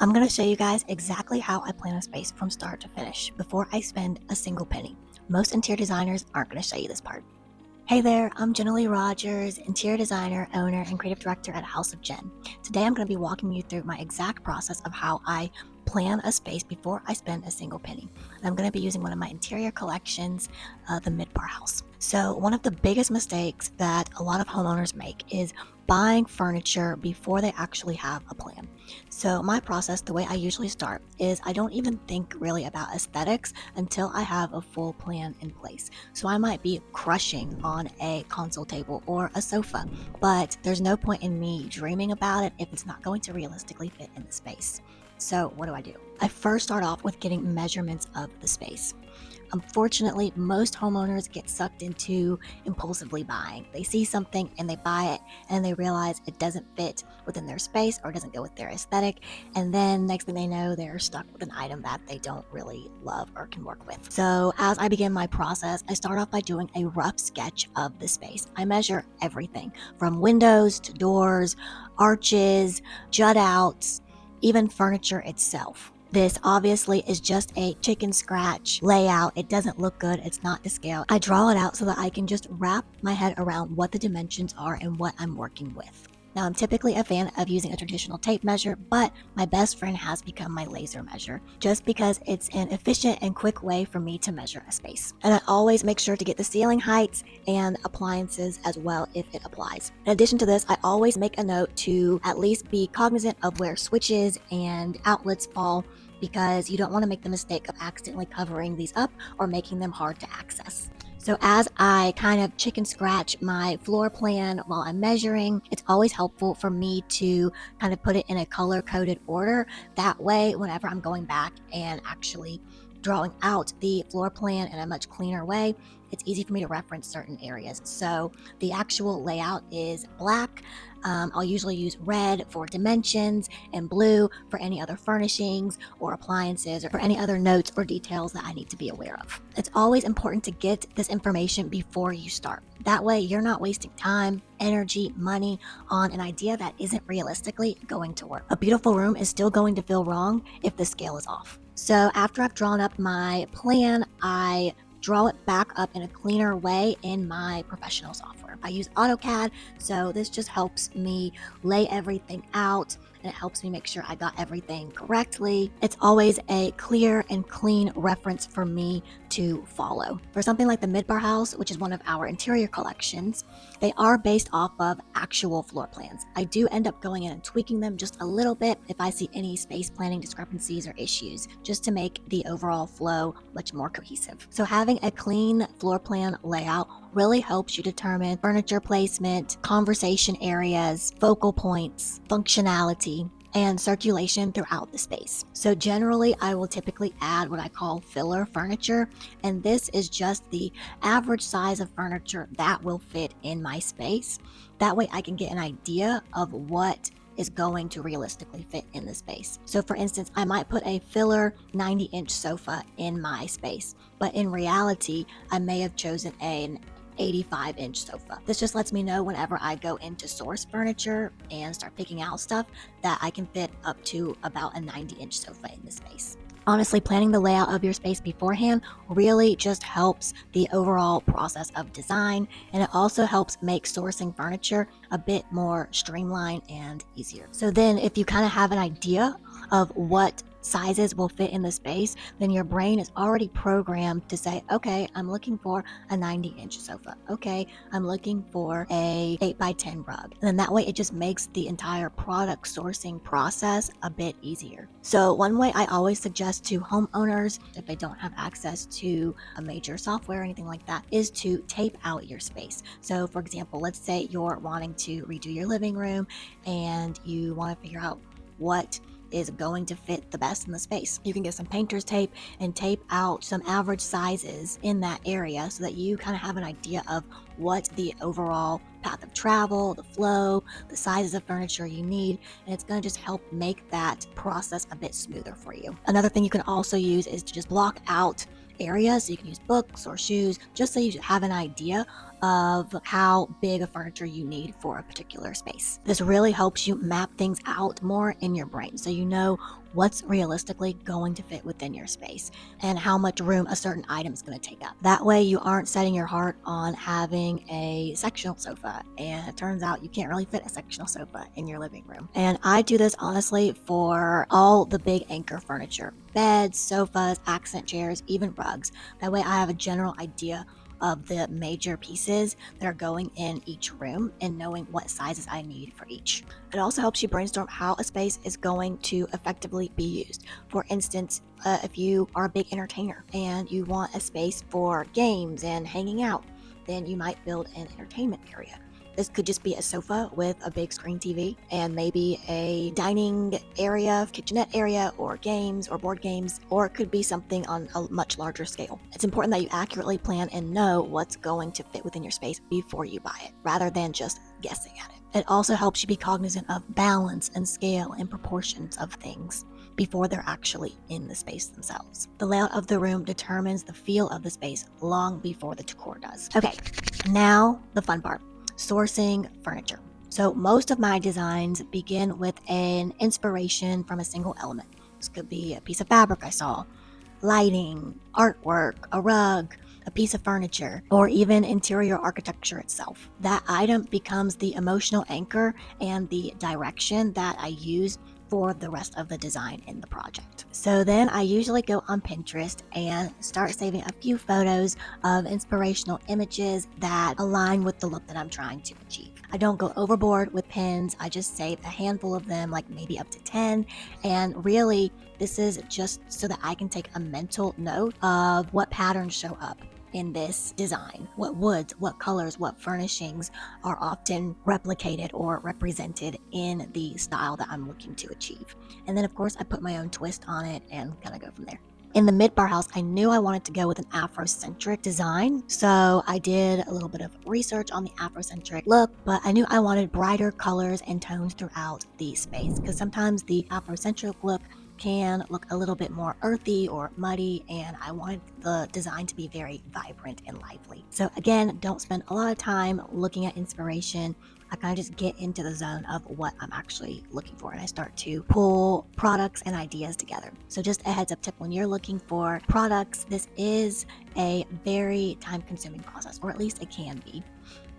I'm going to show you guys exactly how I plan a space from start to finish before I spend a single penny. Most interior designers aren't going to show you this part. Hey there, I'm Jenn Rogers, interior designer, owner, and creative director at House of Jenn. Today I'm going to be walking you through my exact process of how I plan a space before I spend a single penny. And I'm going to be using one of my interior collections, the Mid-Bar House. So one of the biggest mistakes that a lot of homeowners make is buying furniture before they actually have a plan. So my process, the way I usually start, is I don't even think really about aesthetics until I have a full plan in place. So I might be crushing on a console table or a sofa, but there's no point in me dreaming about it if it's not going to realistically fit in the space. So what do? I first start off with getting measurements of the space. Unfortunately, most homeowners get sucked into impulsively buying. They see something and they buy it and they realize it doesn't fit within their space or doesn't go with their aesthetic. And then next thing they know, they're stuck with an item that they don't really love or can work with. So as I begin my process, I start off by doing a rough sketch of the space. I measure everything from windows to doors, arches, jut outs, even furniture itself. This obviously is just a chicken scratch layout. It doesn't look good. It's not to scale. I draw it out so that I can just wrap my head around what the dimensions are and what I'm working with. Now, I'm typically a fan of using a traditional tape measure, but my best friend has become my laser measure just because it's an efficient and quick way for me to measure a space. And I always make sure to get the ceiling heights and appliances as well if it applies. In addition to this, I always make a note to at least be cognizant of where switches and outlets fall, because you don't want to make the mistake of accidentally covering these up or making them hard to access. So as I kind of chicken scratch my floor plan while I'm measuring, it's always helpful for me to kind of put it in a color-coded order. That way, whenever I'm going back and actually drawing out the floor plan in a much cleaner way, it's easy for me to reference certain areas. So the actual layout is black. I'll usually use red for dimensions and blue for any other furnishings or appliances or for any other notes or details that I need to be aware of. It's always important to get this information before you start. That way you're not wasting time, energy, money on an idea that isn't realistically going to work. A beautiful room is still going to feel wrong if the scale is off. So after I've drawn up my plan, I draw it back up in a cleaner way in my professional software. I use AutoCAD, so this just helps me lay everything out and it helps me make sure I got everything correctly. It's always a clear and clean reference for me to follow. For something like the Mid-Bar House, which is one of our interior collections, they are based off of actual floor plans. I do end up going in and tweaking them just a little bit if I see any space planning discrepancies or issues, just to make the overall flow much more cohesive. So having a clean floor plan layout really helps you determine furniture placement, conversation areas, focal points, functionality, and circulation throughout the space. So generally, I will typically add what I call filler furniture, and this is just the average size of furniture that will fit in my space. That way I can get an idea of what is going to realistically fit in the space. So for instance, I might put a filler 90-inch sofa in my space, but in reality, I may have chosen an 85-inch sofa. This just lets me know whenever I go into source furniture and start picking out stuff that I can fit up to about a 90-inch sofa in the space. Honestly, planning the layout of your space beforehand really just helps the overall process of design, and it also helps make sourcing furniture a bit more streamlined and easier. So then if you kind of have an idea of what sizes will fit in the space, then your brain is already programmed to say, okay, I'm looking for a 90-inch sofa. Okay, I'm looking for a 8x10 rug. And then that way it just makes the entire product sourcing process a bit easier. So one way I always suggest to homeowners, if they don't have access to a major software or anything like that, is to tape out your space. So for example, let's say you're wanting to redo your living room and you want to figure out what is going to fit the best in the space. You can get some painter's tape and tape out some average sizes in that area so that you kind of have an idea of what the overall path of travel, the flow, the sizes of furniture you need, and it's going to just help make that process a bit smoother for you. Another thing you can also use is to just block out areas. So you can use books or shoes just so you have an idea of how big of furniture you need for a particular space. This really helps you map things out more in your brain so you know what's realistically going to fit within your space and how much room a certain item is going to take up. That way you aren't setting your heart on having a sectional sofa, and it turns out you can't really fit a sectional sofa in your living room. And I do this honestly for all the big anchor furniture: beds, sofas, accent chairs, even rugs. That way I have a general idea of the major pieces that are going in each room and knowing what sizes I need for each. It also helps you brainstorm how a space is going to effectively be used. For instance, if you are a big entertainer and you want a space for games and hanging out, then you might build an entertainment area. This could just be a sofa with a big screen TV and maybe a dining area, kitchenette area, or games or board games, or it could be something on a much larger scale. It's important that you accurately plan and know what's going to fit within your space before you buy it, rather than just guessing at it. It also helps you be cognizant of balance and scale and proportions of things before they're actually in the space themselves. The layout of the room determines the feel of the space long before the decor does. Okay, now the fun part: sourcing furniture. So most of my designs begin with an inspiration from a single element. This could be a piece of fabric I saw, lighting, artwork, a rug, a piece of furniture, or even interior architecture itself. That item becomes the emotional anchor and the direction that I use for the rest of the design in the project. So then I usually go on Pinterest and start saving a few photos of inspirational images that align with the look that I'm trying to achieve. I don't go overboard with pins. I just save a handful of them, like maybe up to 10. And really, this is just so that I can take a mental note of what patterns show up in this design, what woods, what colors, what furnishings are often replicated or represented in the style that I'm looking to achieve. And then of course I put my own twist on it and kind of go from there. In the mid-bar house, I knew I wanted to go with an Afrocentric design, so I did a little bit of research on the Afrocentric look, but I knew I wanted brighter colors and tones throughout the space, because sometimes the Afrocentric look can look a little bit more earthy or muddy, and I wanted the design to be very vibrant and lively. So again, don't spend a lot of time looking at inspiration. I kind of just get into the zone of what I'm actually looking for, and I start to pull products and ideas together. So just a heads up tip: when you're looking for products, this is a very time-consuming process, or at least it can be.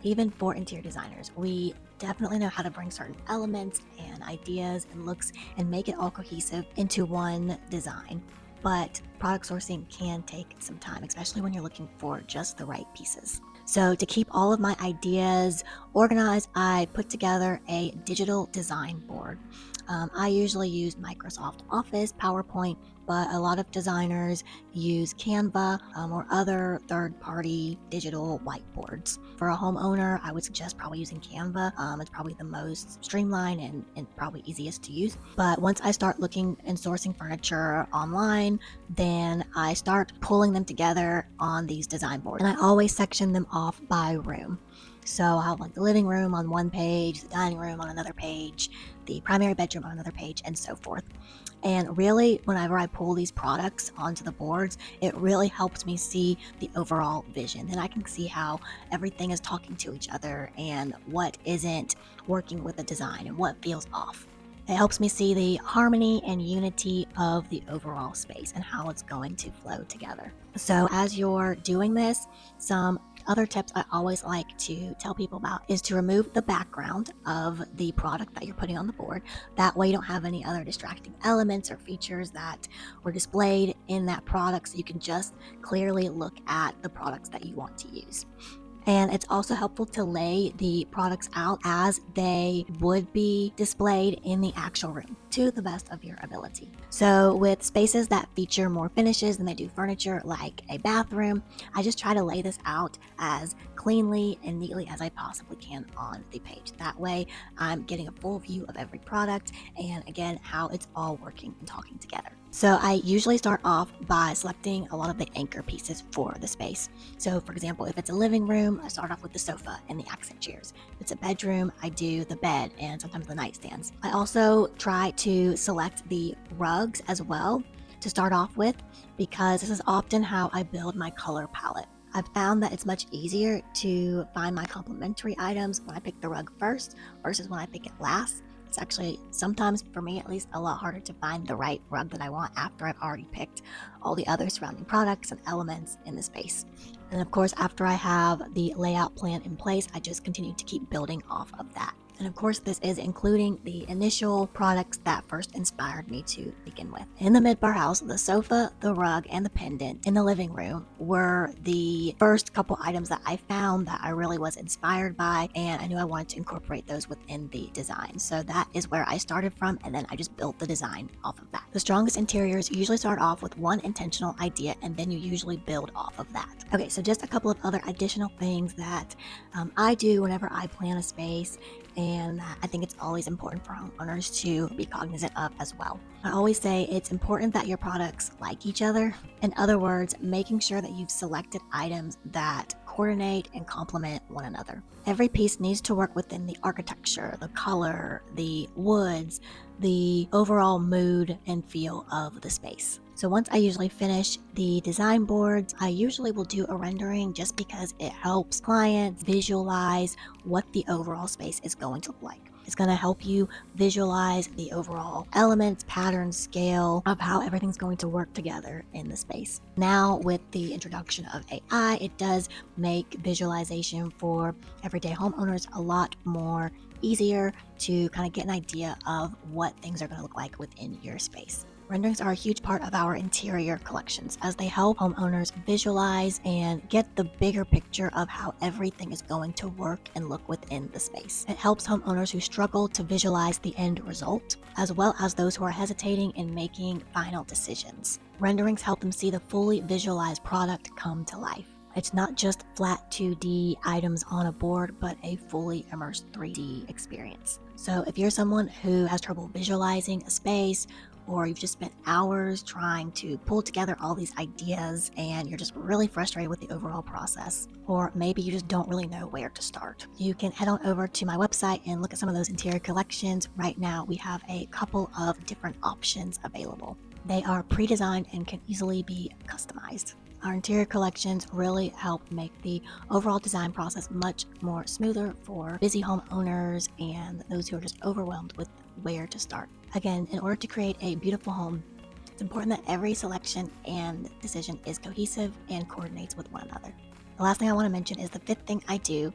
Even for interior designers, we definitely know how to bring certain elements and ideas and looks and make it all cohesive into one design. But product sourcing can take some time, especially when you're looking for just the right pieces. So to keep all of my ideas organized, I put together a digital design board. I usually use Microsoft Office, PowerPoint, but a lot of designers use Canva or other third-party digital whiteboards. For a homeowner, I would suggest probably using Canva. It's probably the most streamlined and probably easiest to use. But once I start looking and sourcing furniture online, then I start pulling them together on these design boards. And I always section them off by room. So I'll have like the living room on one page, the dining room on another page, the primary bedroom on another page, and so forth. And really, whenever I pull these products onto the boards, it really helps me see the overall vision. Then I can see how everything is talking to each other and what isn't working with the design and what feels off. It helps me see the harmony and unity of the overall space and how it's going to flow together. So as you're doing this, some other tips I always like to tell people about is to remove the background of the product that you're putting on the board. That way you don't have any other distracting elements or features that were displayed in that product, so you can just clearly look at the products that you want to use. And it's also helpful to lay the products out as they would be displayed in the actual room to the best of your ability. So with spaces that feature more finishes than they do furniture, like a bathroom, I just try to lay this out as cleanly and neatly as I possibly can on the page. That way I'm getting a full view of every product and again, how it's all working and talking together. So I usually start off by selecting a lot of the anchor pieces for the space. So for example, if it's a living room, I start off with the sofa and the accent chairs. If it's a bedroom, I do the bed and sometimes the nightstands. I also try to select the rugs as well to start off with, because this is often how I build my color palette. I've found that it's much easier to find my complementary items when I pick the rug first versus when I pick it last. It's actually sometimes, for me at least, a lot harder to find the right rug that I want after I've already picked all the other surrounding products and elements in the space. And of course, after I have the layout plan in place, I just continue to keep building off of that. And of course, this is including the initial products that first inspired me to begin with. In the mid-bar house, the sofa, the rug, and the pendant in the living room were the first couple items that I found that I really was inspired by, and I knew I wanted to incorporate those within the design. So that is where I started from, and then I just built the design off of that. The strongest interiors usually start off with one intentional idea, and then you usually build off of that. Okay, so just a couple of other additional things that I do whenever I plan a space, and I think it's always important for homeowners to be cognizant of as well. I always say it's important that your products like each other. In other words, making sure that you've selected items that coordinate and complement one another. Every piece needs to work within the architecture, the color, the woods, the overall mood and feel of the space. So once I usually finish the design boards, I usually will do a rendering just because it helps clients visualize what the overall space is going to look like. It's going to help you visualize the overall elements, patterns, scale of how everything's going to work together in the space. Now, with the introduction of AI, it does make visualization for everyday homeowners a lot more easier to kind of get an idea of what things are going to look like within your space. Renderings are a huge part of our interior collections as they help homeowners visualize and get the bigger picture of how everything is going to work and look within the space. It helps homeowners who struggle to visualize the end result, as well as those who are hesitating in making final decisions. Renderings help them see the fully visualized product come to life. It's not just flat 2D items on a board, but a fully immersed 3D experience. So if you're someone who has trouble visualizing a space, or you've just spent hours trying to pull together all these ideas and you're just really frustrated with the overall process, or maybe you just don't really know where to start, you can head on over to my website and look at some of those interior collections. Right now, we have a couple of different options available. They are pre-designed and can easily be customized. Our interior collections really help make the overall design process much more smoother for busy homeowners and those who are just overwhelmed with where to start. Again, in order to create a beautiful home, it's important that every selection and decision is cohesive and coordinates with one another. The last thing I want to mention is the fifth thing I do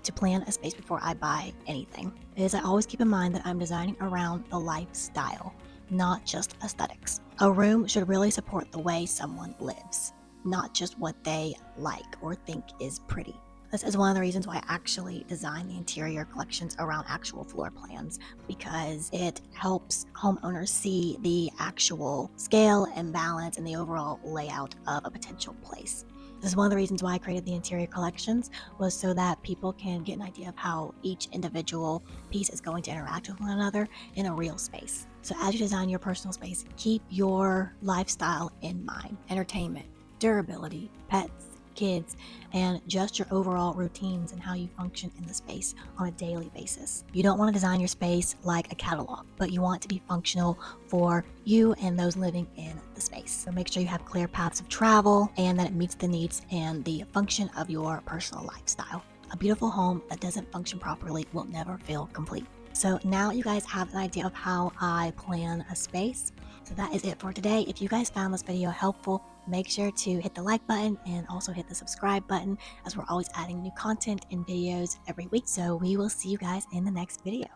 to plan a space before I buy anything is I always keep in mind that I'm designing around the lifestyle, not just aesthetics. A room should really support the way someone lives, not just what they like or think is pretty. This is one of the reasons why I actually design the interior collections around actual floor plans, because it helps homeowners see the actual scale and balance and the overall layout of a potential place. This is one of the reasons why I created the interior collections, was so that people can get an idea of how each individual piece is going to interact with one another in a real space. So as you design your personal space, keep your lifestyle in mind: entertainment, durability, pets, kids, and just your overall routines and how you function in the space on a daily basis. You don't want to design your space like a catalog, but you want it to be functional for you and those living in the space. So make sure you have clear paths of travel and that it meets the needs and the function of your personal lifestyle. A beautiful home that doesn't function properly will never feel complete. So now you guys have an idea of how I plan a space. So that is it for today. If you guys found this video helpful, make sure to hit the like button and also hit the subscribe button, as we're always adding new content and videos every week. So we will see you guys in the next video.